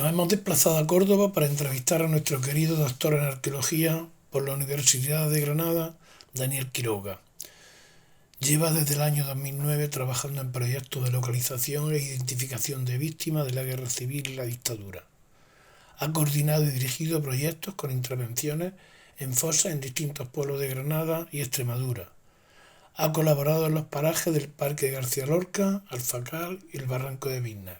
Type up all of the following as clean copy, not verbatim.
Nos hemos desplazado a Córdoba para entrevistar a nuestro querido doctor en arqueología por la Universidad de Granada, Daniel Quiroga. Lleva desde el año 2009 trabajando en proyectos de localización e identificación de víctimas de la guerra civil y la dictadura. Ha coordinado y dirigido proyectos con intervenciones en fosas en distintos pueblos de Granada y Extremadura. Ha colaborado en los parajes del Parque de García Lorca, Alfacal y el Barranco de Bizna.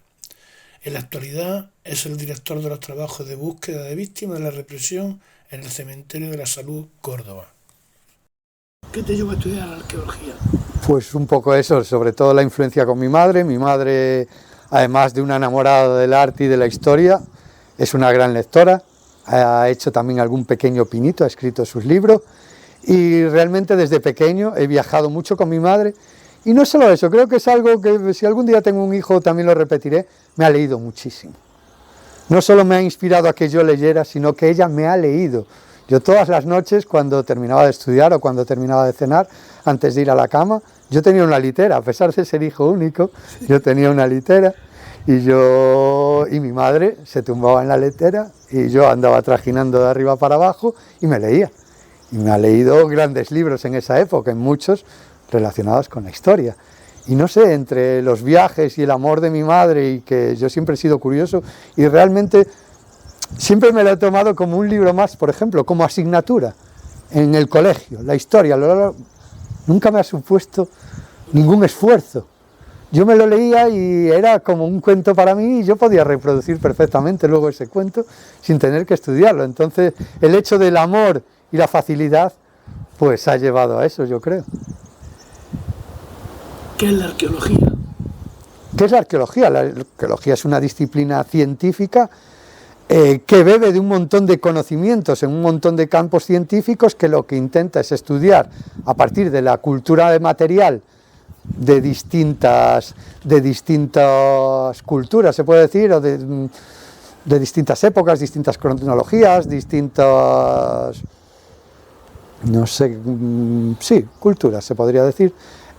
En la actualidad es el director de los trabajos de búsqueda de víctimas de la represión en el Cementerio de la Salud, Córdoba. ¿Qué te llevó a estudiar arqueología? Pues un poco eso, sobre todo la influencia con mi madre. Mi madre, además de una enamorada del arte y de la historia, es una gran lectora, ha hecho también algún pequeño pinito, ha escrito sus libros y realmente desde pequeño he viajado mucho con mi madre. Y no solo eso, creo que es algo que si algún día tengo un hijo también lo repetiré, me ha leído muchísimo. No solo me ha inspirado a que yo leyera, sino que ella me ha leído. Yo todas las noches, cuando terminaba de estudiar o cuando terminaba de cenar, antes de ir a la cama, yo tenía una litera, a pesar de ser hijo único, yo tenía una litera y mi madre se tumbaba en la litera y yo andaba trajinando de arriba para abajo y me leía. Y me ha leído grandes libros en esa época, en muchos relacionados con la historia. Y no sé, entre los viajes y el amor de mi madre, y que yo siempre he sido curioso, y realmente siempre me lo he tomado como un libro más, por ejemplo, como asignatura en el colegio. La historia nunca me ha supuesto ningún esfuerzo. Yo me lo leía y era como un cuento para mí y yo podía reproducir perfectamente luego ese cuento sin tener que estudiarlo. Entonces, el hecho del amor y la facilidad, pues ha llevado a eso, yo creo. ¿Qué es la arqueología? ¿Qué es la arqueología? La arqueología es una disciplina científica que bebe de un montón de conocimientos en un montón de campos científicos que lo que intenta es estudiar a partir de la cultura de material de distintas culturas, se puede decir, o de distintas épocas, distintas cronologías, no sé, sí, culturas se podría decir.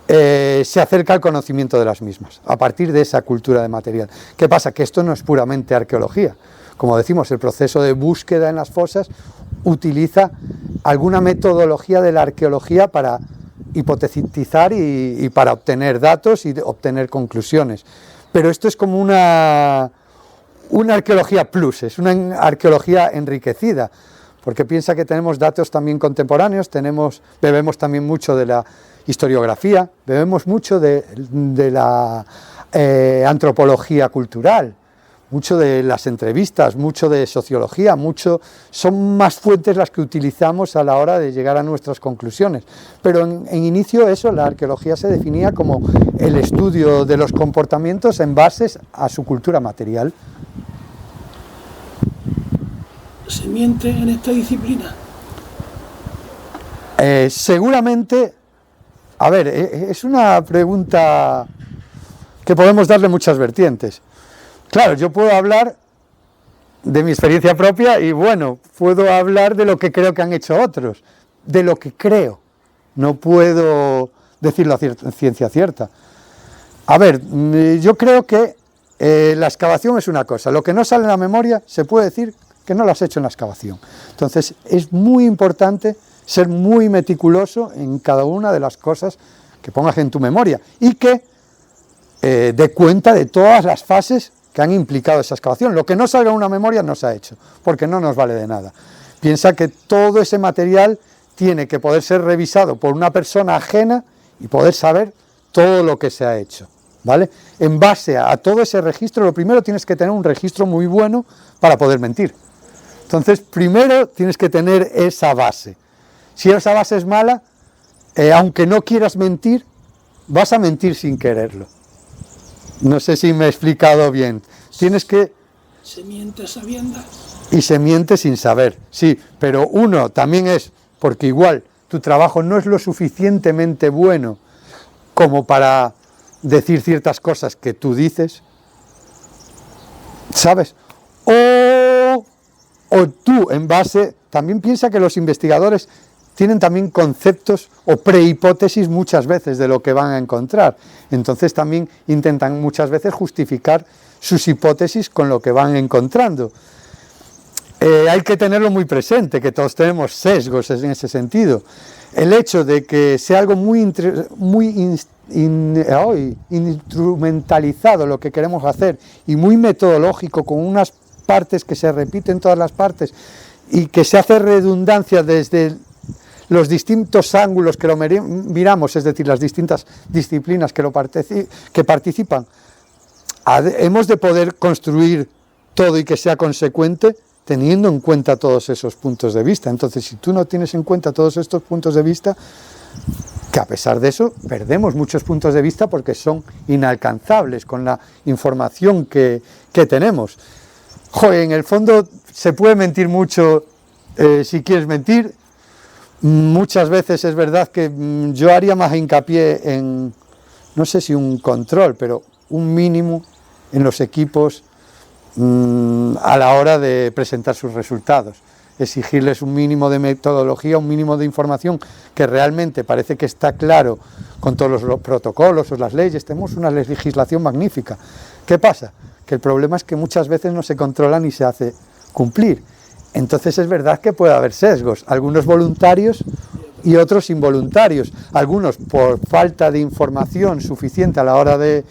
Se acerca al conocimiento de las mismas, a partir de esa cultura de material. ¿Qué pasa? Que esto no es puramente arqueología. Como decimos, el proceso de búsqueda en las fosas utiliza alguna metodología de la arqueología para hipotetizar y para obtener datos y obtener conclusiones. Pero esto es como una arqueología plus, es una arqueología enriquecida, porque piensa que tenemos datos también contemporáneos, bebemos también mucho de la historiografía, bebemos mucho de la antropología cultural, mucho de las entrevistas, mucho de sociología, son más fuentes las que utilizamos a la hora de llegar a nuestras conclusiones. Pero en inicio la arqueología se definía como el estudio de los comportamientos en base a su cultura material. ¿Se miente en esta disciplina? Seguramente, a ver, es una pregunta que podemos darle muchas vertientes. Claro, yo puedo hablar de mi experiencia propia y bueno, puedo hablar de lo que creo que han hecho otros, de lo que creo. No puedo decirlo a ciencia cierta. A ver, yo creo que la excavación es una cosa, lo que no sale en la memoria se puede decir que no lo has hecho en la excavación. Entonces es muy importante ser muy meticuloso en cada una de las cosas que pongas en tu memoria y que dé cuenta de todas las fases que han implicado esa excavación. Lo que no salga en una memoria no se ha hecho, porque no nos vale de nada. Piensa que todo ese material tiene que poder ser revisado por una persona ajena y poder saber todo lo que se ha hecho, ¿vale? En base a todo ese registro, lo primero tienes que tener un registro muy bueno para poder mentir. Entonces, primero tienes que tener esa base. Si esa base es mala, aunque no quieras mentir, vas a mentir sin quererlo. No sé si me he explicado bien. Tienes que... ¿Se miente sabiendo? Y se miente sin saber, sí, pero uno también es, porque igual tu trabajo no es lo suficientemente bueno como para decir ciertas cosas que tú dices, ¿sabes? O tú, en base, también piensa que los investigadores tienen también conceptos o prehipótesis muchas veces de lo que van a encontrar. Entonces también intentan muchas veces justificar sus hipótesis con lo que van encontrando. Hay que tenerlo muy presente, que todos tenemos sesgos en ese sentido. El hecho de que sea algo muy instrumentalizado lo que queremos hacer y muy metodológico, con unas partes que se repiten todas las partes y que se hace redundancia desde los distintos ángulos que lo miramos, es decir, las distintas disciplinas que participan, hemos de poder construir todo y que sea consecuente teniendo en cuenta todos esos puntos de vista. Entonces, si tú no tienes en cuenta todos estos puntos de vista, que a pesar de eso perdemos muchos puntos de vista porque son inalcanzables con la información que tenemos. Joder, en el fondo se puede mentir mucho si quieres mentir. Muchas veces es verdad que yo haría más hincapié en, no sé si un control, pero un mínimo en los equipos a la hora de presentar sus resultados. Exigirles un mínimo de metodología, un mínimo de información que realmente parece que está claro con todos los protocolos o las leyes. Tenemos una legislación magnífica. ¿Qué pasa? Que el problema es que muchas veces no se controla ni se hace cumplir. Entonces es verdad que puede haber sesgos, algunos voluntarios y otros involuntarios, algunos por falta de información suficiente a la hora de...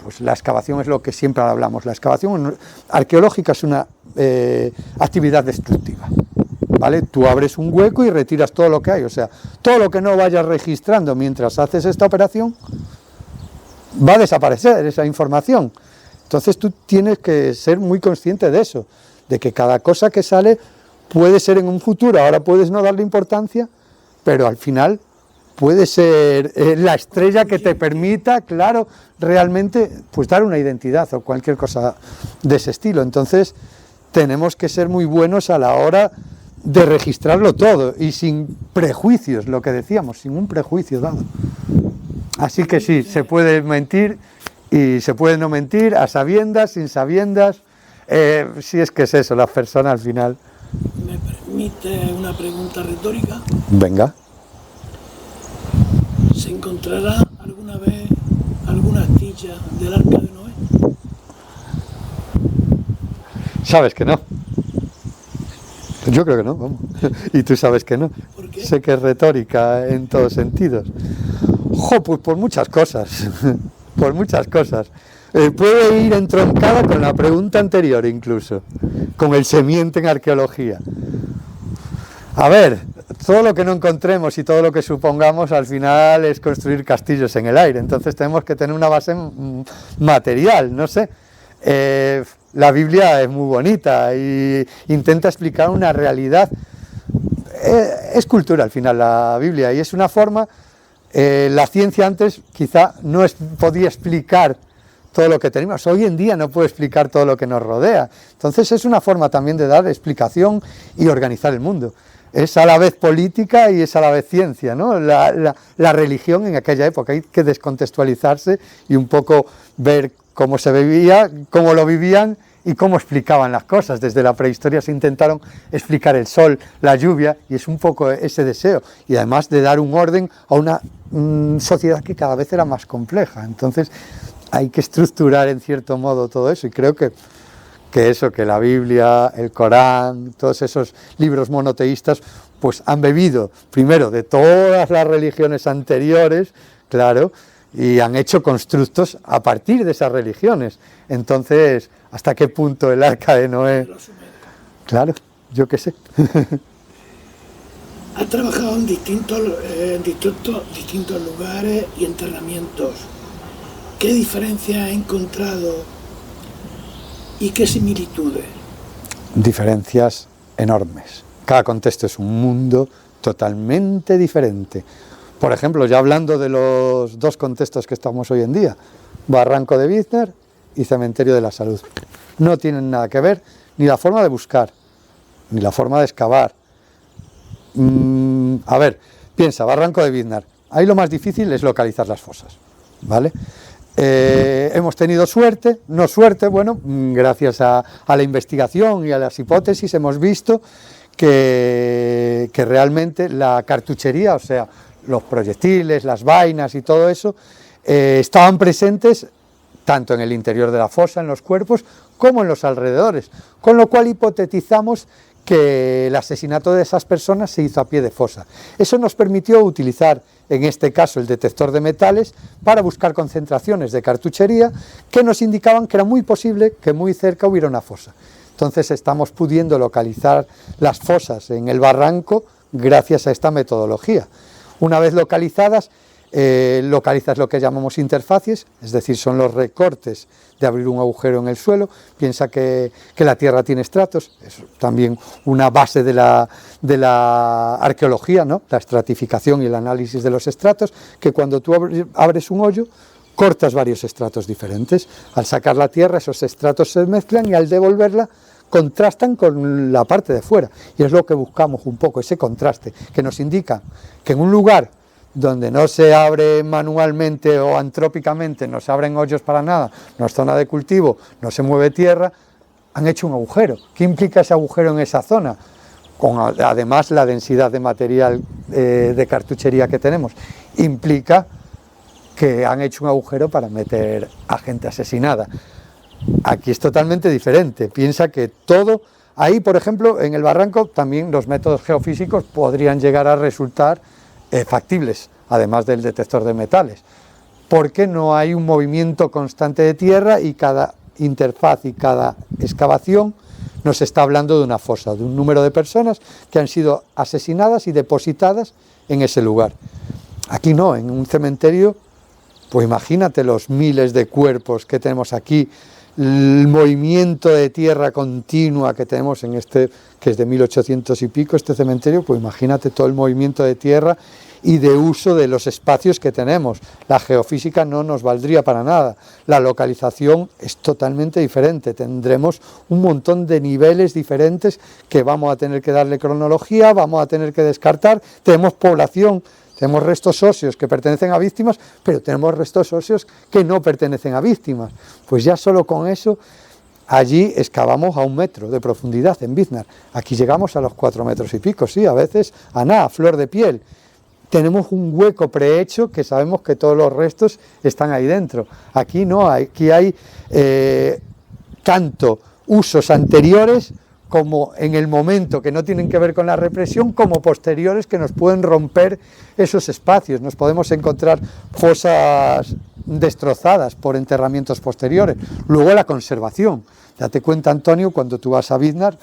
pues la excavación es lo que siempre hablamos, la excavación arqueológica es una actividad destructiva, ¿vale? Tú abres un hueco y retiras todo lo que hay, o sea, todo lo que no vayas registrando mientras haces esta operación va a desaparecer esa información. Entonces tú tienes que ser muy consciente de eso, de que cada cosa que sale puede ser en un futuro, ahora puedes no darle importancia, pero al final puede ser la estrella que te permita, claro, realmente pues dar una identidad o cualquier cosa de ese estilo. Entonces tenemos que ser muy buenos a la hora de registrarlo todo y sin prejuicios, lo que decíamos, sin un prejuicio dado. Así que sí, se puede mentir y se puede no mentir, a sabiendas, sin sabiendas. Si es que es eso, la persona al final. ¿Me permite una pregunta retórica? Venga. ¿Se encontrará alguna vez alguna astilla del Arca de Noé? Sabes que no. Yo creo que no, vamos. Y tú sabes que no. ¿Por qué? Sé que es retórica en todos sentidos. Pues por muchas cosas. Por muchas cosas. Puede ir entroncada con la pregunta anterior incluso, con el semiente en arqueología. A ver, todo lo que no encontremos y todo lo que supongamos al final es construir castillos en el aire, entonces tenemos que tener una base material, no sé. La Biblia es muy bonita y intenta explicar una realidad, es cultura al final la Biblia y es una forma, la ciencia antes quizá no podía explicar todo lo que tenemos, hoy en día no puede explicar todo lo que nos rodea, entonces es una forma también de dar explicación y organizar el mundo. Es a la vez política y es a la vez ciencia, ¿no? La religión en aquella época, hay que descontextualizarse y un poco ver cómo se vivía, cómo lo vivían y cómo explicaban las cosas. Desde la prehistoria se intentaron explicar el sol, la lluvia, y es un poco ese deseo, y además de dar un orden a una sociedad que cada vez era más compleja. Entonces hay que estructurar en cierto modo todo eso, y creo que la Biblia, el Corán, todos esos libros monoteístas, pues han bebido primero de todas las religiones anteriores, claro, y han hecho constructos a partir de esas religiones. Entonces, ¿hasta qué punto el Arca de Noé? Claro, yo qué sé. Ha trabajado en distintos lugares y enterramientos. ¿Qué diferencias ha encontrado y qué similitudes? Diferencias enormes. Cada contexto es un mundo totalmente diferente. Por ejemplo, ya hablando de los dos contextos que estamos hoy en día, Barranco de Biznar y Cementerio de la Salud. No tienen nada que ver ni la forma de buscar, ni la forma de excavar. A ver, piensa, Barranco de Biznar. Ahí lo más difícil es localizar las fosas, ¿vale? Hemos tenido suerte, no suerte, bueno, gracias a la investigación y a las hipótesis hemos visto que realmente la cartuchería, o sea, los proyectiles, las vainas y todo eso, estaban presentes tanto en el interior de la fosa, en los cuerpos, como en los alrededores, con lo cual hipotetizamos que el asesinato de esas personas se hizo a pie de fosa. Eso nos permitió utilizar, en este caso, el detector de metales para buscar concentraciones de cartuchería que nos indicaban que era muy posible que muy cerca hubiera una fosa. Entonces estamos pudiendo localizar las fosas en el barranco gracias a esta metodología. Una vez localizadas, localizas lo que llamamos interfacies, es decir, son los recortes de abrir un agujero en el suelo. Piensa que la Tierra tiene estratos, es también una base de la arqueología, ¿no? La estratificación y el análisis de los estratos, que cuando tú abres un hoyo, cortas varios estratos diferentes. Al sacar la tierra, esos estratos se mezclan y al devolverla, contrastan con la parte de fuera. Y es lo que buscamos un poco, ese contraste, que nos indica que en un lugar donde no se abre manualmente o antrópicamente, no se abren hoyos para nada, no es zona de cultivo, no se mueve tierra, han hecho un agujero. ¿Qué implica ese agujero en esa zona? Con además la densidad de material de cartuchería que tenemos, implica que han hecho un agujero para meter a gente asesinada. Aquí es totalmente diferente. Piensa que todo, ahí por ejemplo en el barranco también los métodos geofísicos podrían llegar a resultar factibles, además del detector de metales, porque no hay un movimiento constante de tierra y cada interfaz y cada excavación nos está hablando de una fosa, de un número de personas que han sido asesinadas y depositadas en ese lugar. Aquí no, en un cementerio, pues imagínate los miles de cuerpos que tenemos aquí, el movimiento de tierra continua que tenemos en este, que es de 1800 y pico, este cementerio, pues imagínate todo el movimiento de tierra y de uso de los espacios que tenemos. La geofísica no nos valdría para nada, la localización es totalmente diferente, tendremos un montón de niveles diferentes que vamos a tener que darle cronología, vamos a tener que descartar, tenemos población, tenemos restos óseos que pertenecen a víctimas, pero tenemos restos óseos que no pertenecen a víctimas. Pues ya solo con eso, allí excavamos a 1 metro de profundidad en Biznar. Aquí llegamos a los 4 metros y pico, sí, a veces a nada, flor de piel. Tenemos un hueco prehecho que sabemos que todos los restos están ahí dentro. Aquí no, aquí hay tanto usos anteriores como en el momento que no tienen que ver con la represión, como posteriores que nos pueden romper esos espacios. Nos podemos encontrar fosas destrozadas por enterramientos posteriores. Luego la conservación. Date cuenta, Antonio, cuando tú vas a Biznar,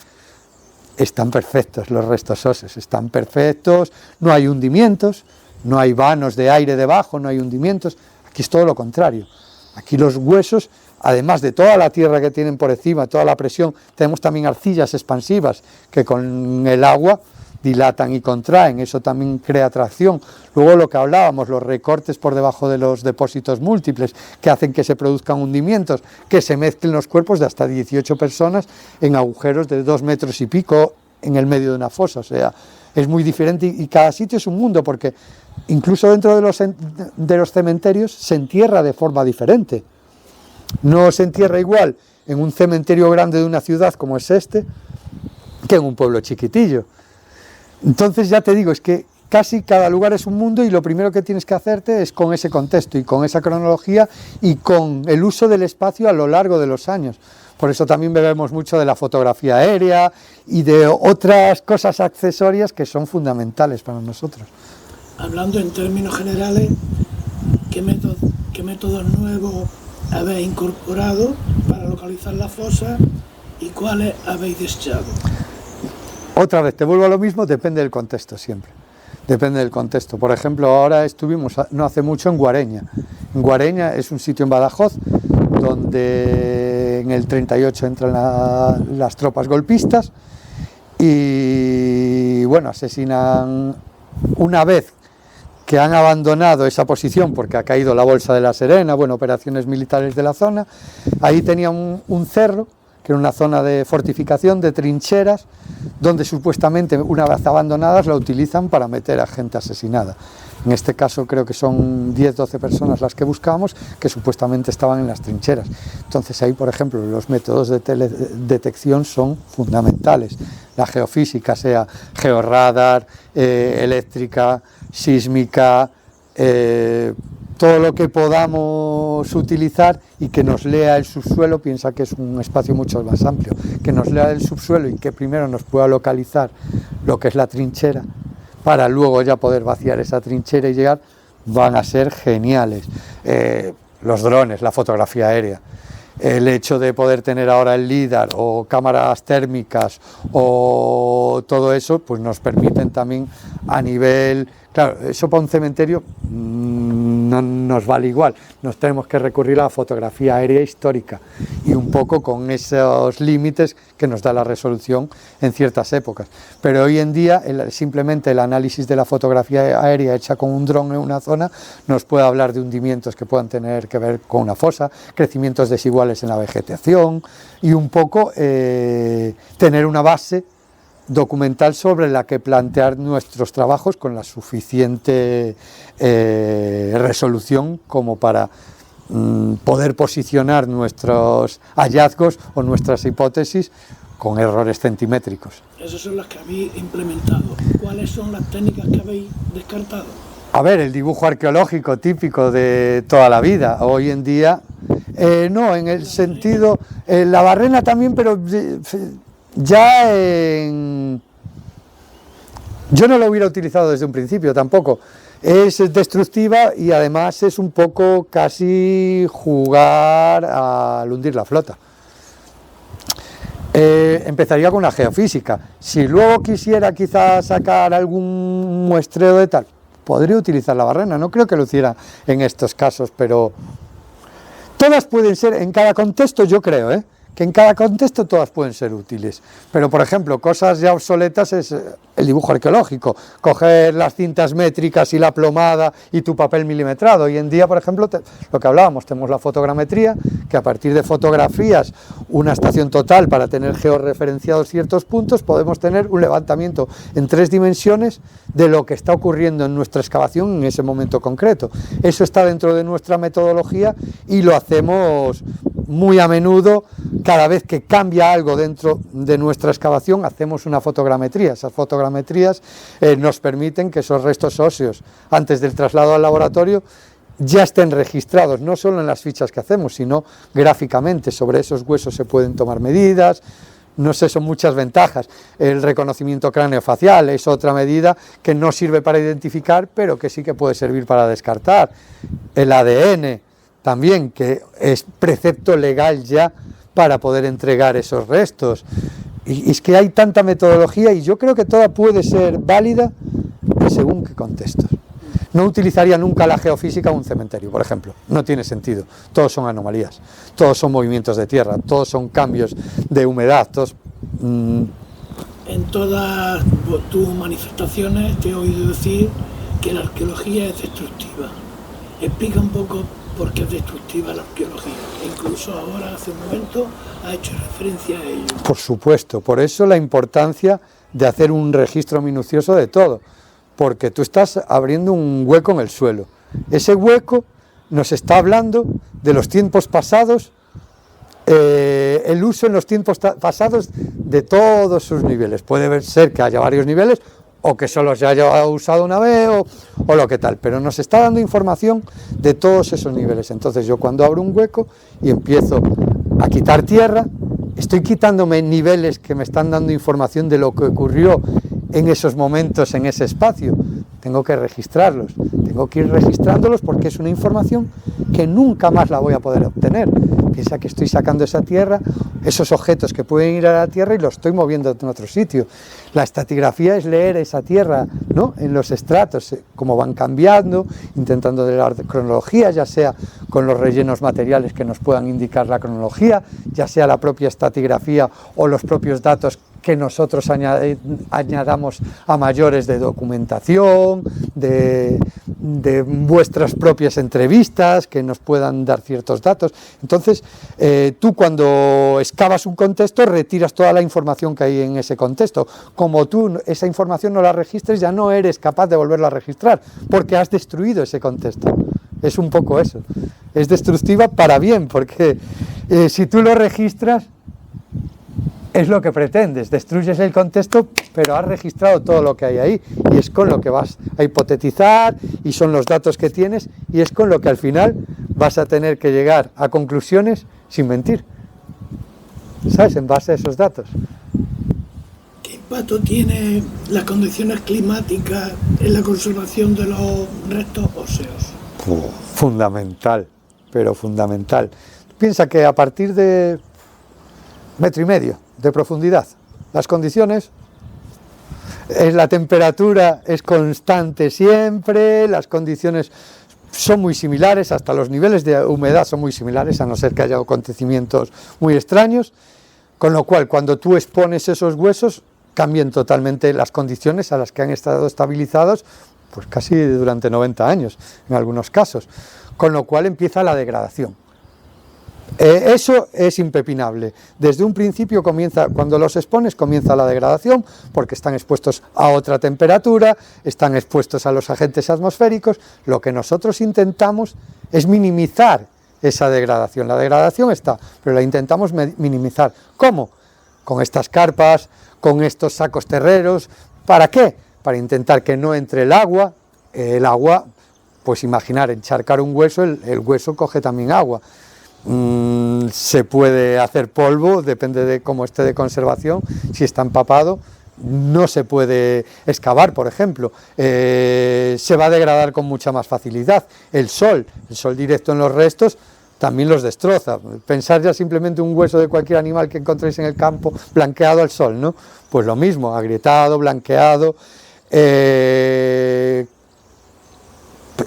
están perfectos los restos óseos, están perfectos, no hay hundimientos, no hay vanos de aire debajo, no hay hundimientos. Aquí es todo lo contrario. Aquí los huesos, además de toda la tierra que tienen por encima, toda la presión, tenemos también arcillas expansivas que con el agua dilatan y contraen, eso también crea tracción. Luego lo que hablábamos, los recortes por debajo de los depósitos múltiples que hacen que se produzcan hundimientos, que se mezclen los cuerpos de hasta 18 personas en agujeros de 2 metros y pico en el medio de una fosa. O sea, es muy diferente y cada sitio es un mundo, porque incluso dentro de los cementerios se entierra de forma diferente. No se entierra igual en un cementerio grande de una ciudad como es este que en un pueblo chiquitillo. Entonces ya te digo, es que casi cada lugar es un mundo y lo primero que tienes que hacerte es con ese contexto y con esa cronología y con el uso del espacio a lo largo de los años. Por eso también bebemos mucho de la fotografía aérea y de otras cosas accesorias que son fundamentales para nosotros. Hablando en términos generales, ¿qué métodos nuevos habéis incorporado para localizar la fosa y cuáles habéis desechado? Otra vez, te vuelvo a lo mismo, depende del contexto siempre. Depende del contexto. Por ejemplo, ahora estuvimos no hace mucho en Guareña. En Guareña es un sitio en Badajoz donde en el 38 entran las tropas golpistas y bueno, asesinan una vez que han abandonado esa posición porque ha caído la Bolsa de la Serena, bueno, operaciones militares de la zona. Ahí tenía un cerro, que era una zona de fortificación, de trincheras, donde supuestamente una vez abandonadas la utilizan para meter a gente asesinada. En este caso creo que son 10-12 personas las que buscamos, que supuestamente estaban en las trincheras. Entonces ahí, por ejemplo, los métodos de detección son fundamentales. La geofísica, sea georradar, eléctrica, sísmica, todo lo que podamos utilizar y que nos lea el subsuelo. Piensa que es un espacio mucho más amplio, que nos lea el subsuelo y que primero nos pueda localizar lo que es la trinchera, para luego ya poder vaciar esa trinchera y llegar, van a ser geniales. Los drones, la fotografía aérea, el hecho de poder tener ahora el LIDAR o cámaras térmicas o todo eso, pues nos permiten también a nivel... Claro, eso para un cementerio no nos vale igual, nos tenemos que recurrir a la fotografía aérea histórica y un poco con esos límites que nos da la resolución en ciertas épocas. Pero hoy en día simplemente el análisis de la fotografía aérea hecha con un dron en una zona nos puede hablar de hundimientos que puedan tener que ver con una fosa, crecimientos desiguales en la vegetación y un poco tener una base documental sobre la que plantear nuestros trabajos con la suficiente resolución como para poder posicionar nuestros hallazgos o nuestras hipótesis con errores centimétricos. Esas son las que habéis implementado. ¿Cuáles son las técnicas que habéis descartado? A ver, el dibujo arqueológico típico de toda la vida. Hoy en día, no, en el sentido, la barrena también, pero ya yo no lo hubiera utilizado desde un principio tampoco. Es destructiva y además es un poco casi jugar al hundir la flota. Empezaría con la geofísica. Si luego quisiera quizás sacar algún muestreo de tal, podría utilizar la barrena. No creo que lo hiciera en estos casos, pero todas pueden ser, en cada contexto yo creo, que en cada contexto todas pueden ser útiles, pero por ejemplo cosas ya obsoletas es el dibujo arqueológico, coger las cintas métricas y la plomada y tu papel milimetrado. Hoy en día, por ejemplo, lo que hablábamos, tenemos la fotogrametría, que a partir de fotografías, una estación total para tener georreferenciados ciertos puntos, podemos tener un levantamiento en 3 dimensiones de lo que está ocurriendo en nuestra excavación en ese momento concreto. Eso está dentro de nuestra metodología y lo hacemos muy a menudo. Cada vez que cambia algo dentro de nuestra excavación hacemos una fotogrametría. Esas fotogrametrías nos permiten que esos restos óseos, antes del traslado al laboratorio, ya estén registrados, no solo en las fichas que hacemos, sino gráficamente. Sobre esos huesos se pueden tomar medidas. No sé, son muchas ventajas. El reconocimiento craneofacial es otra medida que no sirve para identificar, pero que sí que puede servir para descartar. El ADN también, que es precepto legal ya para poder entregar esos restos. Y es que hay tanta metodología y yo creo que toda puede ser válida según qué contextos. No utilizaría nunca la geofísica en un cementerio, por ejemplo. No tiene sentido. Todos son anomalías, todos son movimientos de tierra, todos son cambios de humedad. En todas tus manifestaciones te he oído decir que la arqueología es destructiva. Explica un poco por qué es destructiva la arqueología. Incluso ahora, hace un momento, ha hecho referencia a ello. Por supuesto, por eso la importancia de hacer un registro minucioso de todo, porque tú estás abriendo un hueco en el suelo. Ese hueco nos está hablando de los tiempos pasados, el uso en los tiempos pasados de todos sus niveles. Puede ser que haya varios niveles o que solo se haya usado una vez o lo que tal, pero nos está dando información de todos esos niveles. Entonces yo cuando abro un hueco y empiezo a quitar tierra, estoy quitándome niveles que me están dando información de lo que ocurrió en esos momentos, en ese espacio. Tengo que registrarlos, tengo que ir registrándolos porque es una información que nunca más la voy a poder obtener. Piensa que estoy sacando esa tierra, esos objetos que pueden ir a la tierra y los estoy moviendo en otro sitio. La estratigrafía es leer esa tierra, ¿no?, en los estratos, cómo van cambiando, intentando de la cronología, ya sea con los rellenos materiales que nos puedan indicar la cronología, ya sea la propia estratigrafía o los propios datos que nosotros añadamos a mayores de documentación, de vuestras propias entrevistas, que nos puedan dar ciertos datos. Entonces, tú cuando excavas un contexto, retiras toda la información que hay en ese contexto. Como tú esa información no la registres, ya no eres capaz de volverla a registrar, porque has destruido ese contexto. Es un poco eso. Es destructiva para bien, porque si tú lo registras, es lo que pretendes, destruyes el contexto, pero has registrado todo lo que hay ahí, y es con lo que vas a hipotetizar, y son los datos que tienes, y es con lo que al final vas a tener que llegar a conclusiones sin mentir, ¿sabes? En base a esos datos. ¿Qué impacto tiene las condiciones climáticas en la conservación de los restos óseos? Fundamental, pero fundamental. Piensa que a partir de 1,5 metros de profundidad, las condiciones, la temperatura es constante siempre, las condiciones son muy similares, hasta los niveles de humedad son muy similares, a no ser que haya acontecimientos muy extraños, con lo cual cuando tú expones esos huesos cambian totalmente las condiciones a las que han estado estabilizados, pues casi durante 90 años en algunos casos, con lo cual empieza la degradación. Eso es impepinable. Desde un principio comienza, cuando los expones, comienza la degradación, porque están expuestos a otra temperatura, están expuestos a los agentes atmosféricos. Lo que nosotros intentamos es minimizar esa degradación. La degradación está, pero la intentamos minimizar. ¿Cómo? Con estas carpas, con estos sacos terreros. ¿Para qué? Para intentar que no entre el agua, pues imaginar, encharcar un hueso, el hueso coge también agua. Se puede hacer polvo, depende de cómo esté de conservación. Si está empapado, no se puede excavar, por ejemplo. Se va a degradar con mucha más facilidad. El sol directo en los restos también los destroza. Pensar ya simplemente un hueso de cualquier animal que encontréis en el campo blanqueado al sol, ¿no? Pues lo mismo, agrietado, blanqueado.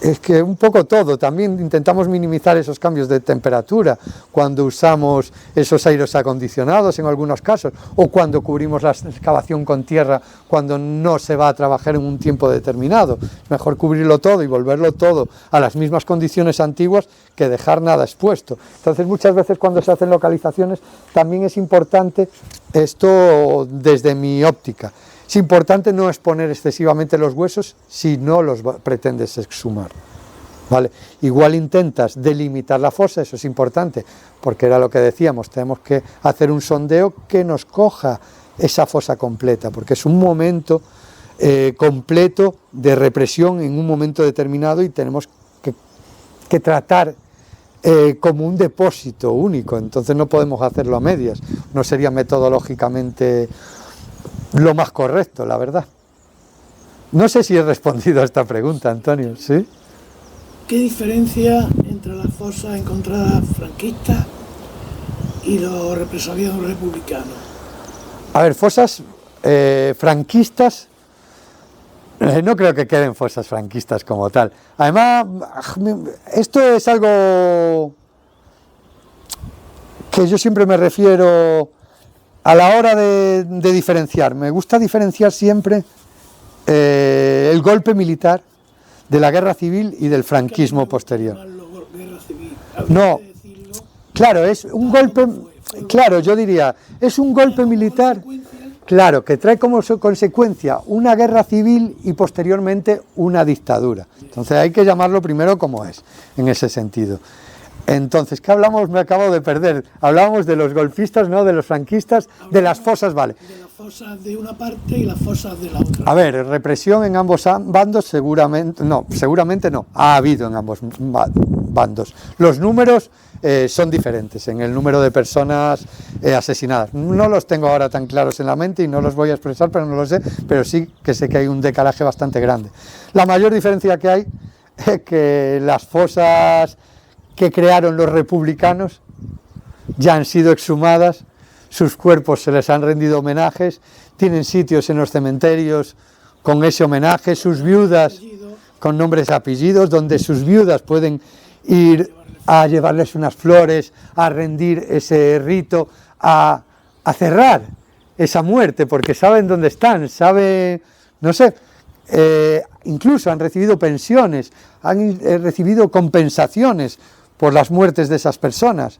Es que un poco todo, también intentamos minimizar esos cambios de temperatura cuando usamos esos aires acondicionados en algunos casos, o cuando cubrimos la excavación con tierra cuando no se va a trabajar en un tiempo determinado. Es mejor cubrirlo todo y volverlo todo a las mismas condiciones antiguas que dejar nada expuesto. Entonces muchas veces cuando se hacen localizaciones también es importante esto desde mi óptica. Es importante no exponer excesivamente los huesos si no los pretendes exhumar, ¿vale? Igual intentas delimitar la fosa, eso es importante, porque era lo que decíamos, tenemos que hacer un sondeo que nos coja esa fosa completa, porque es un momento completo de represión en un momento determinado y tenemos que tratar como un depósito único, entonces no podemos hacerlo a medias, no sería metodológicamente lo más correcto, la verdad. No sé si he respondido a esta pregunta, Antonio, ¿sí? ¿Qué diferencia entre las fosas encontradas franquistas y los represaliados republicanos? A ver, fosas franquistas, no creo que queden fosas franquistas como tal. Además, esto es algo que yo siempre me refiero a la hora de diferenciar. Me gusta diferenciar siempre el golpe militar de la guerra civil y del franquismo posterior. No, claro, es un golpe, claro, yo diría, es un golpe militar, claro, que trae como consecuencia una guerra civil y posteriormente una dictadura. Entonces hay que llamarlo primero como es, en ese sentido. Entonces, ¿qué hablamos? Me acabo de perder. Hablábamos de los golpistas, ¿no? De los franquistas, de las fosas, vale. De las fosas de una parte y las fosas de la otra. A ver, represión en ambos bandos seguramente no. Ha habido en ambos bandos. Los números son diferentes en el número de personas asesinadas. No los tengo ahora tan claros en la mente y no los voy a expresar, pero no lo sé, pero sí que sé que hay un decalaje bastante grande. La mayor diferencia que hay es que las fosas que crearon los republicanos ya han sido exhumadas, sus cuerpos se les han rendido homenajes, tienen sitios en los cementerios con ese homenaje, sus viudas con nombres y apellidos, donde sus viudas pueden ir a llevarles unas flores, a rendir ese rito, a cerrar esa muerte, porque saben dónde están, saben, no sé, incluso han recibido pensiones, han recibido compensaciones por las muertes de esas personas.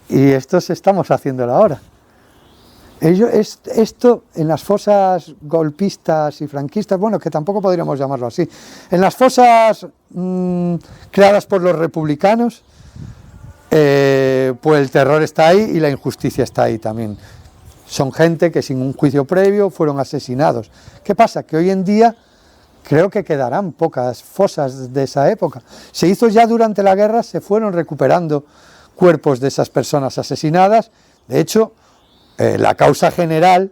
Y esto estamos haciéndolo ahora. Esto en las fosas golpistas y franquistas, bueno, que tampoco podríamos llamarlo así, en las fosas creadas por los republicanos, pues el terror está ahí y la injusticia está ahí también. Son gente que sin un juicio previo fueron asesinados. ¿Qué pasa? Que hoy en día creo que quedarán pocas fosas de esa época. Se hizo ya durante la guerra, se fueron recuperando cuerpos de esas personas asesinadas. De hecho, la causa general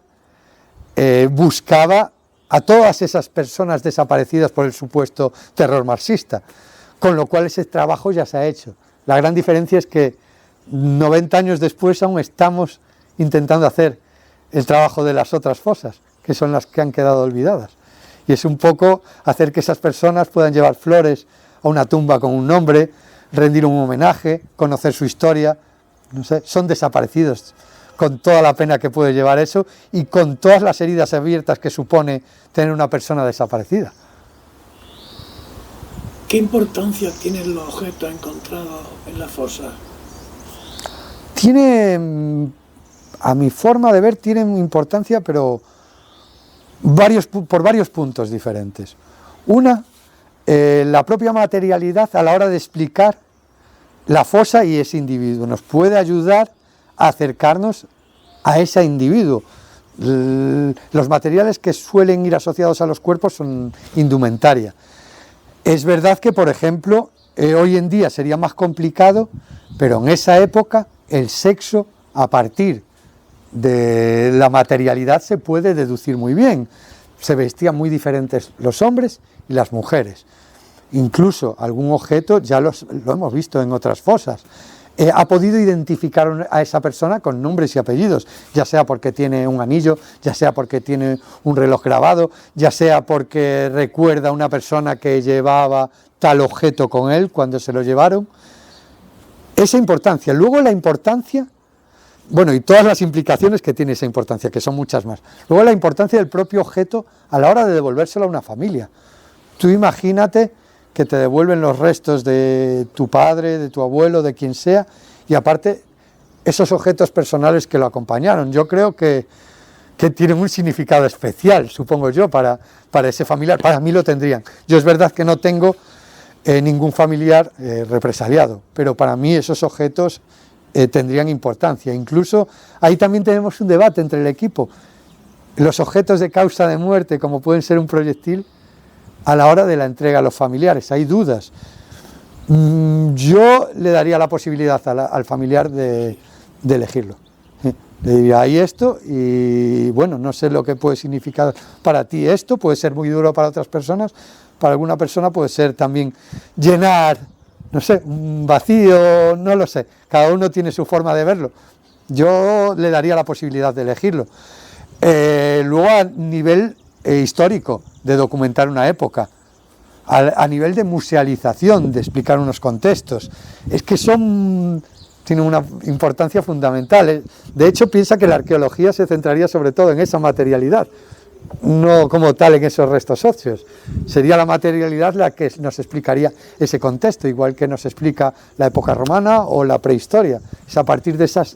buscaba a todas esas personas desaparecidas por el supuesto terror marxista, con lo cual ese trabajo ya se ha hecho. La gran diferencia es que 90 años después aún estamos intentando hacer el trabajo de las otras fosas, que son las que han quedado olvidadas. Y es un poco hacer que esas personas puedan llevar flores a una tumba con un nombre, rendir un homenaje, conocer su historia. No sé, son desaparecidos, con toda la pena que puede llevar eso y con todas las heridas abiertas que supone tener una persona desaparecida. ¿Qué importancia tienen los objetos encontrados en la fosa? Tiene, a mi forma de ver, tienen importancia, pero por varios puntos diferentes. Una, la propia materialidad a la hora de explicar la fosa y ese individuo nos puede ayudar a acercarnos a ese individuo. Los materiales que suelen ir asociados a los cuerpos son indumentaria. Es verdad que, por ejemplo, hoy en día sería más complicado, pero en esa época el sexo, a partir de la materialidad, se puede deducir muy bien. Se vestían muy diferentes los hombres y las mujeres. Incluso algún objeto, ya lo hemos visto en otras fosas, ha podido identificar a esa persona con nombres y apellidos, ya sea porque tiene un anillo, ya sea porque tiene un reloj grabado, ya sea porque recuerda a una persona que llevaba tal objeto con él cuando se lo llevaron. Esa importancia. Luego la importancia, bueno, y todas las implicaciones que tiene esa importancia, que son muchas más. Luego la importancia del propio objeto a la hora de devolvérselo a una familia. Tú imagínate que te devuelven los restos de tu padre, de tu abuelo, de quien sea, y aparte esos objetos personales que lo acompañaron. Yo creo que tienen un significado especial, supongo yo, para ese familiar. Para mí lo tendrían. Yo es verdad que no tengo ningún familiar represaliado, pero para mí esos objetos tendrían importancia. Incluso ahí también tenemos un debate entre el equipo. Los objetos de causa de muerte, como pueden ser un proyectil, a la hora de la entrega a los familiares, hay dudas. Yo le daría la posibilidad al familiar de elegirlo. Le diría, hay esto, y bueno, no sé lo que puede significar para ti esto, puede ser muy duro para otras personas, para alguna persona puede ser también llenar, no sé, un vacío, no lo sé, cada uno tiene su forma de verlo. Yo le daría la posibilidad de elegirlo. Luego, a nivel histórico, de documentar una época, a nivel de musealización, de explicar unos contextos, es que tienen una importancia fundamental. De hecho, piensa que la arqueología se centraría sobre todo en esa materialidad, no como tal en esos restos óseos. Sería la materialidad la que nos explicaría ese contexto, igual que nos explica la época romana o la prehistoria. Es a partir de esas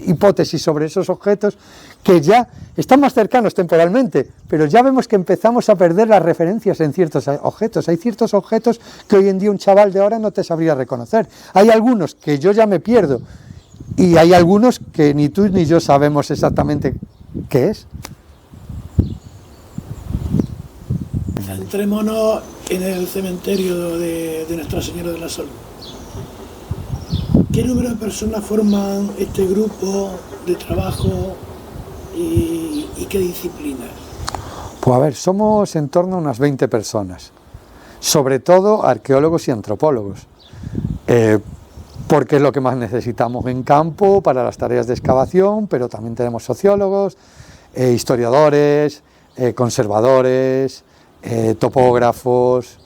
hipótesis sobre esos objetos que ya están más cercanos temporalmente, pero ya vemos que empezamos a perder las referencias en ciertos objetos. Hay ciertos objetos que hoy en día un chaval de ahora no te sabría reconocer. Hay algunos que yo ya me pierdo y hay algunos que ni tú ni yo sabemos exactamente qué es. Centrémonos en el cementerio de Nuestra Señora de la Salud. ¿Qué número de personas forman este grupo de trabajo y qué disciplinas? Pues a ver, somos en torno a unas 20 personas, sobre todo arqueólogos y antropólogos, porque es lo que más necesitamos en campo para las tareas de excavación, pero también tenemos sociólogos, historiadores, conservadores, topógrafos,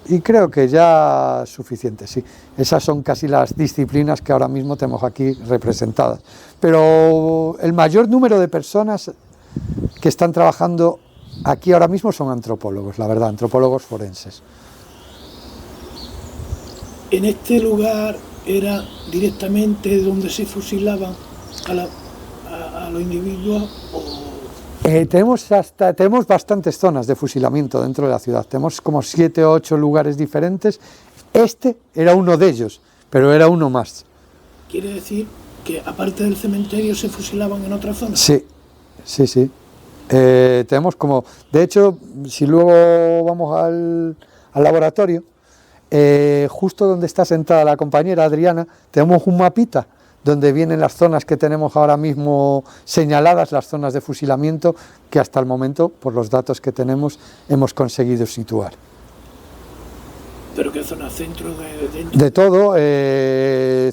Y creo que ya es suficiente, sí. Esas son casi las disciplinas que ahora mismo tenemos aquí representadas. Pero el mayor número de personas que están trabajando aquí ahora mismo son antropólogos, la verdad, antropólogos forenses. ¿En este lugar era directamente donde se fusilaban a los individuos? Tenemos bastantes zonas de fusilamiento dentro de la ciudad, tenemos como 7 o 8 lugares diferentes. Este era uno de ellos, pero era uno más. ¿Quiere decir que aparte del cementerio se fusilaban en otras zonas? Sí, sí, sí. Tenemos como, de hecho, si luego vamos al laboratorio, justo donde está sentada la compañera Adriana, tenemos un mapita donde vienen las zonas que tenemos ahora mismo señaladas, las zonas de fusilamiento, que hasta el momento, por los datos que tenemos, hemos conseguido situar. ¿Pero qué zonas? ¿Centro de...? De todo,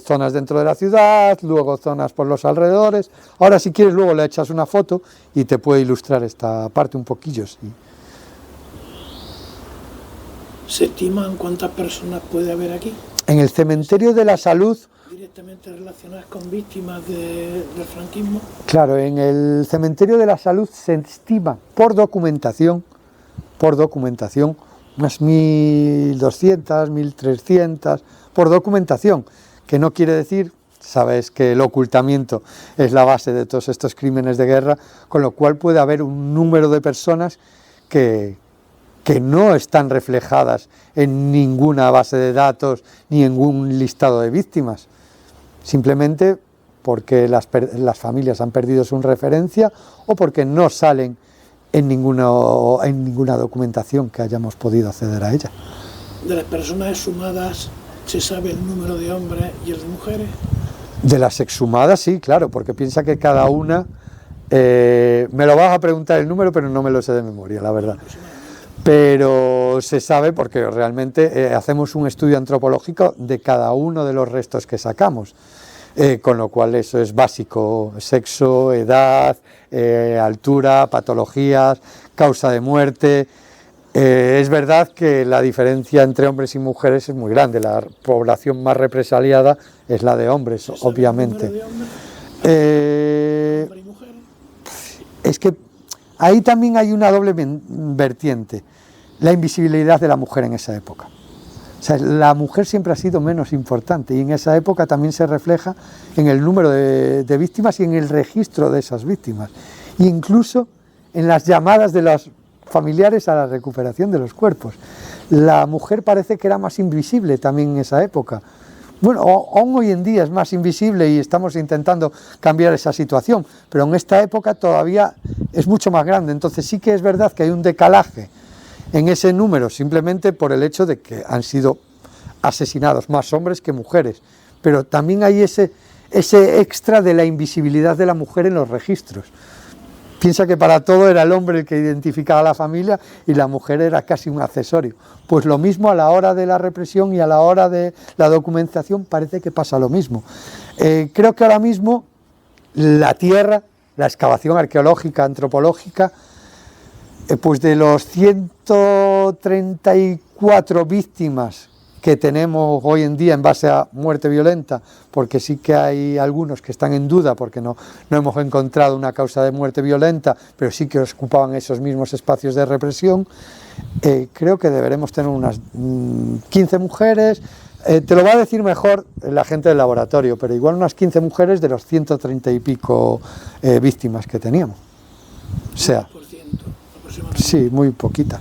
zonas dentro de la ciudad, luego zonas por los alrededores. Ahora, si quieres, luego le echas una foto y te puede ilustrar esta parte un poquillo, sí. ¿Se estiman cuántas personas puede haber aquí? En el cementerio de la Salud... ¿Directamente relacionadas con víctimas del franquismo? Claro, en el cementerio de la Salud se estima por documentación, unas 1.200, 1.300, por documentación, que no quiere decir, sabes que el ocultamiento es la base de todos estos crímenes de guerra, con lo cual puede haber un número de personas que no están reflejadas en ninguna base de datos ni en ningún listado de víctimas, simplemente porque las familias han perdido su referencia o porque no salen en ninguna documentación que hayamos podido acceder a ella. ¿De las personas exhumadas se sabe el número de hombres y el de mujeres? De las exhumadas sí, claro, porque piensa que cada una, me lo vas a preguntar el número, pero no me lo sé de memoria, la verdad. Pero se sabe porque realmente hacemos un estudio antropológico de cada uno de los restos que sacamos, con lo cual eso es básico: sexo, edad, altura, patologías, causa de muerte. Es verdad que la diferencia entre hombres y mujeres es muy grande, la población más represaliada es la de hombres, obviamente. ¿El número de hombres y mujeres? Es que ahí también hay una doble vertiente, la invisibilidad de la mujer en esa época. O sea, la mujer siempre ha sido menos importante y en esa época también se refleja en el número de víctimas y en el registro de esas víctimas. E incluso en las llamadas de los familiares a la recuperación de los cuerpos. La mujer parece que era más invisible también en esa época. Bueno, aún hoy en día es más invisible y estamos intentando cambiar esa situación, pero en esta época todavía es mucho más grande. Entonces sí que es verdad que hay un decalaje en ese número, simplemente por el hecho de que han sido asesinados más hombres que mujeres, pero también hay ese extra de la invisibilidad de la mujer en los registros. Piensa que para todo era el hombre el que identificaba a la familia y la mujer era casi un accesorio. Pues lo mismo a la hora de la represión y a la hora de la documentación parece que pasa lo mismo. Creo que ahora mismo la tierra, la excavación arqueológica, antropológica, pues de los 134 víctimas que tenemos hoy en día en base a muerte violenta, porque sí que hay algunos que están en duda porque no hemos encontrado una causa de muerte violenta, pero sí que ocupaban esos mismos espacios de represión, creo que deberemos tener unas 15 mujeres, te lo va a decir mejor la gente del laboratorio, pero igual unas 15 mujeres de los 130 y pico víctimas que teníamos. O sea, sí, muy poquita.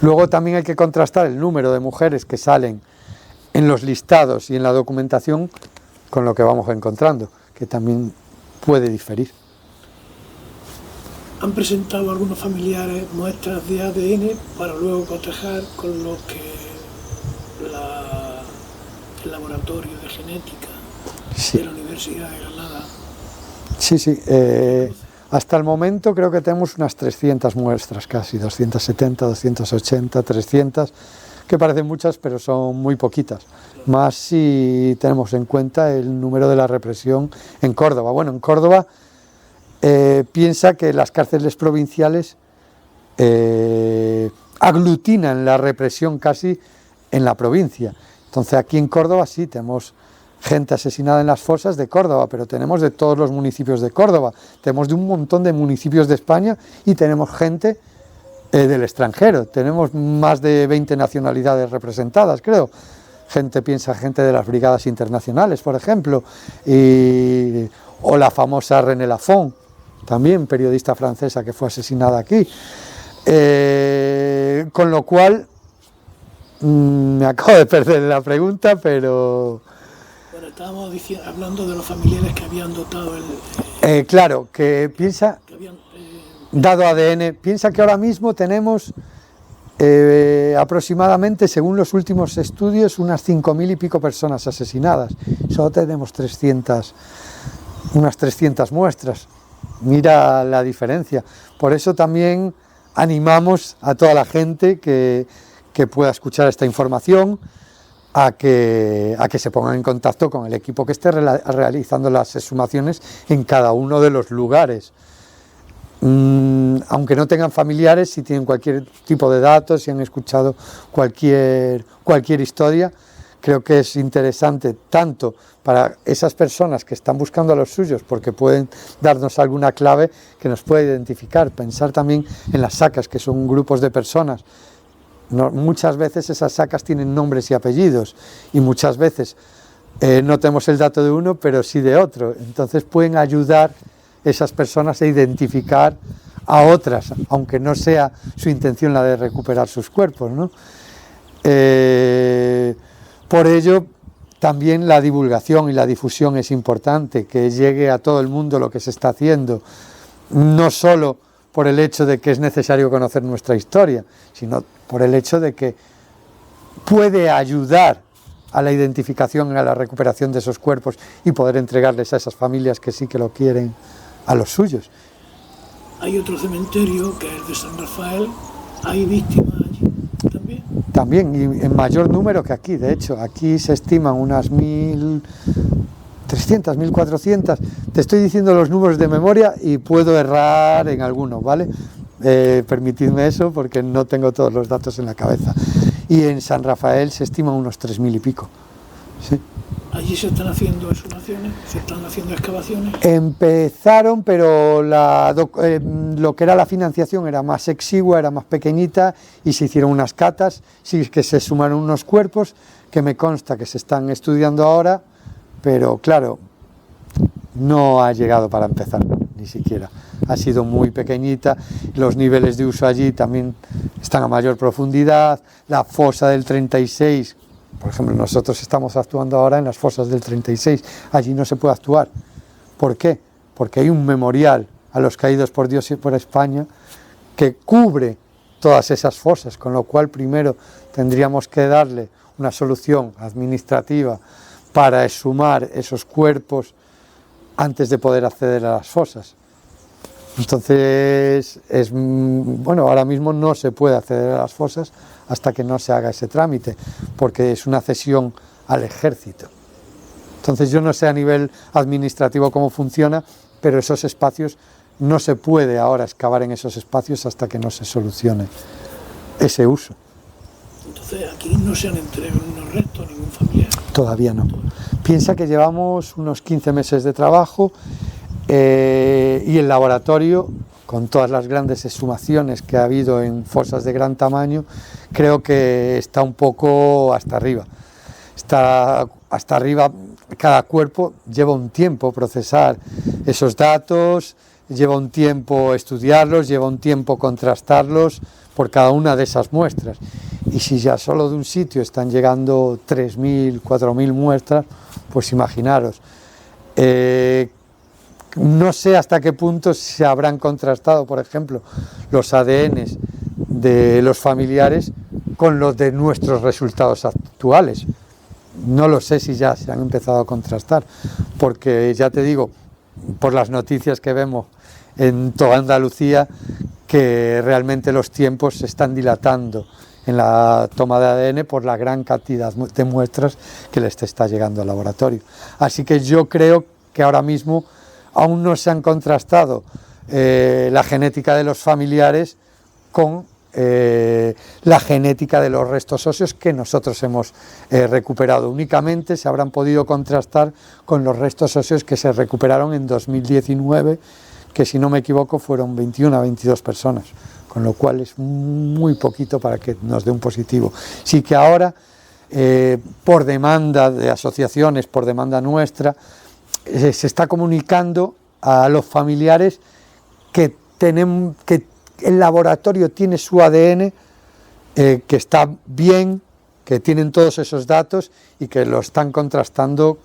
Luego también hay que contrastar el número de mujeres que salen en los listados y en la documentación con lo que vamos encontrando, que también puede diferir. ¿Han presentado algunos familiares muestras de ADN para luego cotejar con lo que el laboratorio de genética de la Universidad de Granada? Sí, sí. Hasta el momento creo que tenemos unas 300 muestras, casi 270, 280, 300, que parecen muchas, pero son muy poquitas. Más si tenemos en cuenta el número de la represión en Córdoba. Bueno, en Córdoba piensa que las cárceles provinciales aglutinan la represión casi en la provincia. Entonces aquí en Córdoba sí tenemos gente asesinada en las fosas de Córdoba, pero tenemos de todos los municipios de Córdoba, tenemos de un montón de municipios de España y tenemos gente del extranjero, tenemos más de 20 nacionalidades representadas, creo. Gente de las brigadas internacionales, por ejemplo, o la famosa René Lafont, también periodista francesa que fue asesinada aquí. Con lo cual, me acabo de perder la pregunta, pero... Bueno, estábamos hablando de los familiares que habían dotado el... claro, que piensa... Que habían, dado ADN, piensa que ahora mismo tenemos aproximadamente, según los últimos estudios, unas 5.000 y pico personas asesinadas. Solo tenemos unas 300 muestras. Mira la diferencia. Por eso también animamos a toda la gente que pueda escuchar esta información a que se pongan en contacto con el equipo que esté realizando las exhumaciones en cada uno de los lugares. Aunque no tengan familiares, si tienen cualquier tipo de datos, si han escuchado cualquier historia, creo que es interesante tanto para esas personas que están buscando a los suyos, porque pueden darnos alguna clave que nos puede identificar. Pensar también en las sacas, que son grupos de personas. Muchas veces esas sacas tienen nombres y apellidos, y muchas veces no tenemos el dato de uno, pero sí de otro. Entonces pueden ayudar esas personas a identificar a otras, aunque no sea su intención la de recuperar sus cuerpos, ¿no? Por ello, también la divulgación y la difusión es importante, que llegue a todo el mundo lo que se está haciendo, no solo por el hecho de que es necesario conocer nuestra historia, sino por el hecho de que puede ayudar a la identificación y a la recuperación de esos cuerpos y poder entregarles a esas familias que sí que lo quieren a los suyos. Hay otro cementerio, que es el de San Rafael, hay víctimas allí también. También, y en mayor número que aquí, de hecho, aquí se estiman unas 1.300, 1.400, te estoy diciendo los números de memoria y puedo errar en alguno, ¿vale? Permitidme eso porque no tengo todos los datos en la cabeza. Y en San Rafael se estiman unos 3.000 y pico, ¿sí? ¿Allí se están haciendo exhumaciones? ¿Se están haciendo excavaciones? Empezaron, pero lo que era la financiación era más exigua, era más pequeñita y se hicieron unas catas, sí que se sumaron unos cuerpos que me consta que se están estudiando ahora, pero claro, no ha llegado para empezar, ni siquiera. Ha sido muy pequeñita, los niveles de uso allí también están a mayor profundidad, la fosa del 36... Por ejemplo, nosotros estamos actuando ahora en las fosas del 36, allí no se puede actuar. ¿Por qué? Porque hay un memorial a los caídos por Dios y por España que cubre todas esas fosas, con lo cual primero tendríamos que darle una solución administrativa para exhumar esos cuerpos antes de poder acceder a las fosas. Entonces, ahora mismo no se puede acceder a las fosas hasta que no se haga ese trámite, porque es una cesión al ejército. Entonces yo no sé a nivel administrativo cómo funciona, pero esos espacios no se puede ahora excavar en esos espacios hasta que no se solucione ese uso. Entonces aquí no se han entregado unos restos a ningún familiar. Todavía no. Piensa que llevamos unos 15 meses de trabajo y el laboratorio, con todas las grandes exhumaciones que ha habido en fosas de gran tamaño, creo que está un poco hasta arriba. Está hasta arriba, cada cuerpo lleva un tiempo procesar esos datos, lleva un tiempo estudiarlos, lleva un tiempo contrastarlos por cada una de esas muestras. Y si ya solo de un sitio están llegando 3.000, 4.000 muestras, pues imaginaros. No sé hasta qué punto se habrán contrastado, por ejemplo, los ADNs de los familiares con los de nuestros resultados actuales. No lo sé si ya se han empezado a contrastar, porque ya te digo, por las noticias que vemos en toda Andalucía, que realmente los tiempos se están dilatando en la toma de ADN por la gran cantidad de muestras que les está llegando al laboratorio. Así que yo creo que ahora mismo aún no se han contrastado la genética de los familiares con la genética de los restos óseos que nosotros hemos recuperado. Únicamente se habrán podido contrastar con los restos óseos que se recuperaron en 2019, que si no me equivoco fueron 21 a 22 personas, con lo cual es muy poquito para que nos dé un positivo. Sí que ahora, por demanda de asociaciones, por demanda nuestra, se está comunicando a los familiares que el laboratorio tiene su ADN, que está bien, que tienen todos esos datos y que lo están contrastando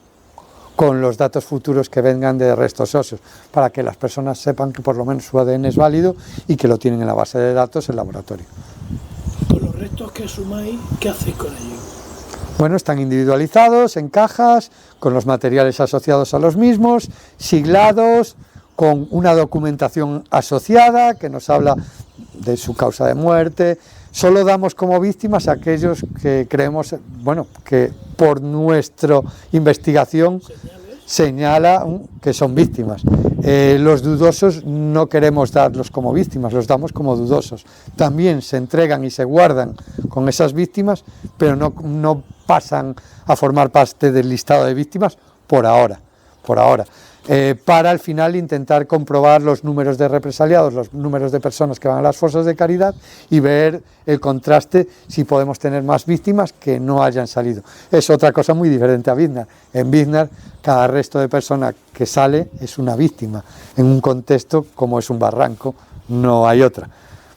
con los datos futuros que vengan de restos óseos, para que las personas sepan que por lo menos su ADN es válido y que lo tienen en la base de datos el laboratorio. Con los restos que sumáis, ¿qué hacéis con ellos? Bueno, están individualizados en cajas, con los materiales asociados a los mismos, siglados, con una documentación asociada que nos habla de su causa de muerte. Solo damos como víctimas a aquellos que creemos, bueno, que por nuestra investigación señala que son víctimas. Los dudosos no queremos darlos como víctimas, los damos como dudosos. También se entregan y se guardan con esas víctimas, pero no pasan a formar parte del listado de víctimas por ahora. Para al final intentar comprobar los números de represaliados, los números de personas que van a las fosas de caridad y ver el contraste si podemos tener más víctimas que no hayan salido. Es otra cosa muy diferente a Biznar. En Biznar cada resto de persona que sale es una víctima. En un contexto como es un barranco no hay otra.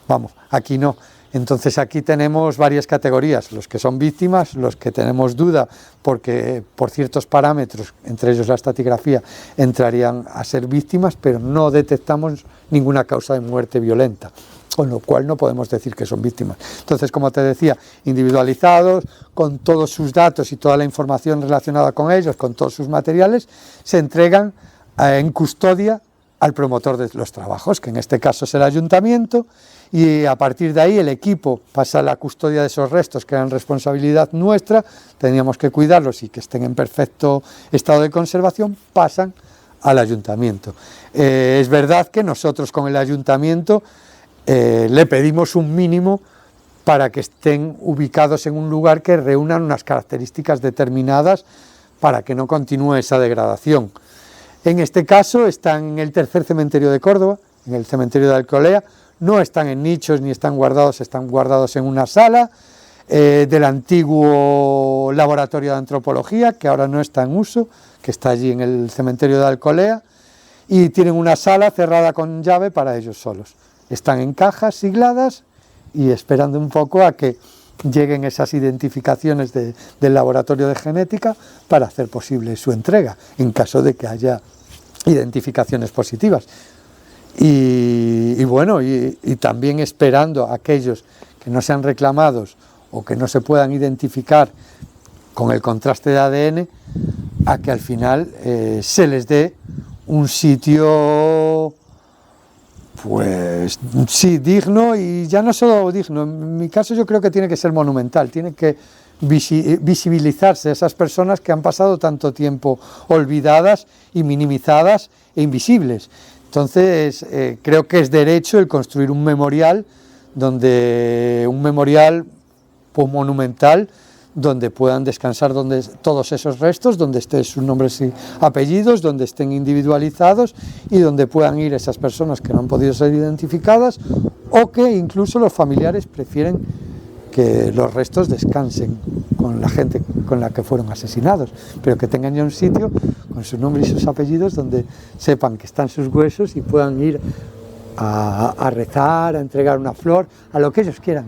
Vamos, aquí no. Entonces aquí tenemos varias categorías, los que son víctimas, los que tenemos duda porque por ciertos parámetros, entre ellos la estratigrafía, entrarían a ser víctimas, pero no detectamos ninguna causa de muerte violenta, con lo cual no podemos decir que son víctimas. Entonces, como te decía, individualizados, con todos sus datos y toda la información relacionada con ellos, con todos sus materiales, se entregan en custodia al promotor de los trabajos, que en este caso es el ayuntamiento, y a partir de ahí el equipo pasa a la custodia de esos restos, que eran responsabilidad nuestra, teníamos que cuidarlos y que estén en perfecto estado de conservación, pasan al ayuntamiento. Es verdad que nosotros con el ayuntamiento le pedimos un mínimo para que estén ubicados en un lugar que reúnan unas características determinadas para que no continúe esa degradación. En este caso están en el tercer cementerio de Córdoba, en el cementerio de Alcolea. No están en nichos ni están guardados en una sala del antiguo laboratorio de antropología, que ahora no está en uso, que está allí en el cementerio de Alcolea, y tienen una sala cerrada con llave para ellos solos. Están en cajas sigladas y esperando un poco a que lleguen esas identificaciones del laboratorio de genética para hacer posible su entrega, en caso de que haya identificaciones positivas. Y bueno, y también esperando a aquellos que no sean reclamados o que no se puedan identificar con el contraste de ADN, a que al final se les dé un sitio, pues sí, digno, y ya no solo digno, en mi caso yo creo que tiene que ser monumental, tiene que visibilizarse a esas personas que han pasado tanto tiempo olvidadas y minimizadas e invisibles. Entonces, creo que es derecho el construir un memorial pues, monumental, donde puedan descansar todos esos restos, donde estén sus nombres y apellidos, donde estén individualizados y donde puedan ir esas personas que no han podido ser identificadas, o que incluso los familiares prefieren que los restos descansen con la gente con la que fueron asesinados, pero que tengan ya un sitio con su nombre y sus apellidos donde sepan que están sus huesos y puedan ir a rezar, a entregar una flor, a lo que ellos quieran,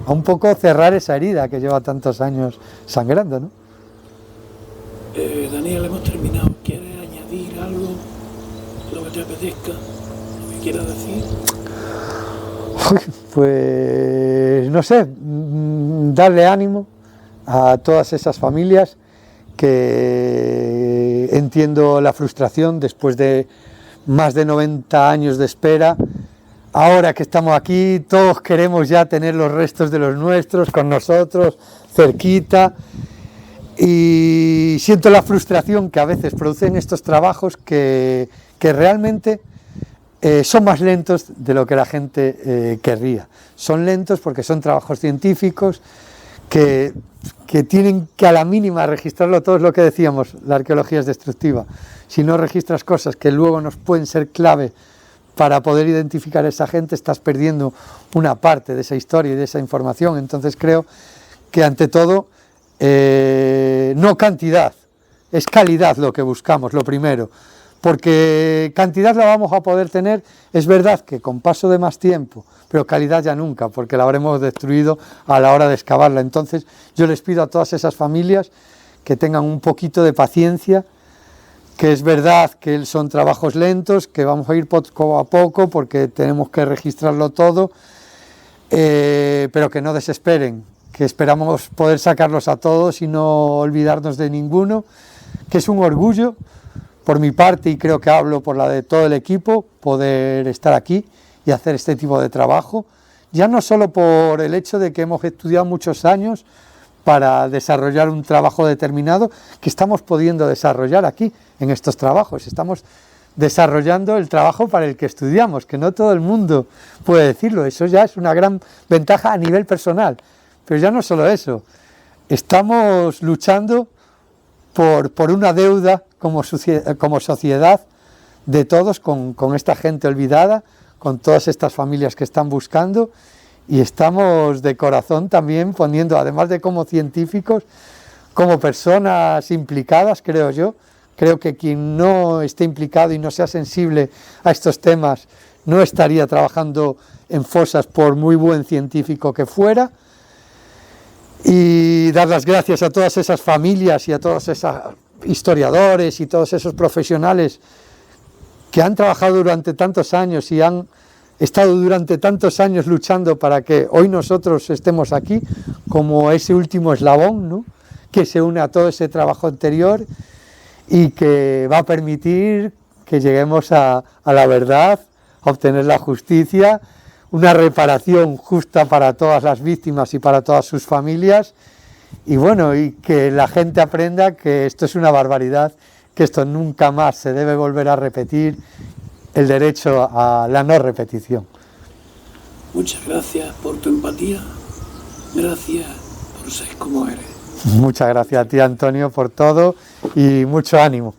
a un poco cerrar esa herida que lleva tantos años sangrando, ¿no? Daniel, hemos terminado. ¿Quieres añadir algo, lo que te apetezca, lo que quieras decir? Pues no sé, darle ánimo a todas esas familias, que entiendo la frustración después de más de 90 años de espera. Ahora que estamos aquí, todos queremos ya tener los restos de los nuestros con nosotros, cerquita, y siento la frustración que a veces producen estos trabajos que realmente son más lentos de lo que la gente querría. Son lentos porque son trabajos científicos que tienen que a la mínima registrarlo todo, es lo que decíamos, la arqueología es destructiva. Si no registras cosas que luego nos pueden ser clave para poder identificar a esa gente, estás perdiendo una parte de esa historia y de esa información. Entonces creo que ante todo, no cantidad, es calidad lo que buscamos, lo primero. Porque cantidad la vamos a poder tener, es verdad que con paso de más tiempo, pero calidad ya nunca, porque la habremos destruido a la hora de excavarla. Entonces yo les pido a todas esas familias que tengan un poquito de paciencia, que es verdad que son trabajos lentos, que vamos a ir poco a poco porque tenemos que registrarlo todo, pero que no desesperen, que esperamos poder sacarlos a todos y no olvidarnos de ninguno, que es un orgullo por mi parte, y creo que hablo por la de todo el equipo, poder estar aquí y hacer este tipo de trabajo, ya no solo por el hecho de que hemos estudiado muchos años para desarrollar un trabajo determinado, que estamos pudiendo desarrollar aquí en estos trabajos, estamos desarrollando el trabajo para el que estudiamos, que no todo el mundo puede decirlo, eso ya es una gran ventaja a nivel personal, pero ya no solo eso, estamos luchando por una deuda como sociedad de todos con esta gente olvidada, con todas estas familias que están buscando, y estamos de corazón también poniendo, además de como científicos, como personas implicadas, creo yo. Creo que quien no esté implicado y no sea sensible a estos temas no estaría trabajando en fosas por muy buen científico que fuera. Y dar las gracias a todas esas familias y a todos esos historiadores y todos esos profesionales que han trabajado durante tantos años y han estado durante tantos años luchando para que hoy nosotros estemos aquí como ese último eslabón, ¿no?, que se une a todo ese trabajo anterior y que va a permitir que lleguemos a la verdad, a obtener la justicia, una reparación justa para todas las víctimas y para todas sus familias, y bueno, y que la gente aprenda que esto es una barbaridad, que esto nunca más se debe volver a repetir, el derecho a la no repetición. Muchas gracias por tu empatía, gracias por ser como eres. Muchas gracias a ti, Antonio, por todo, y mucho ánimo.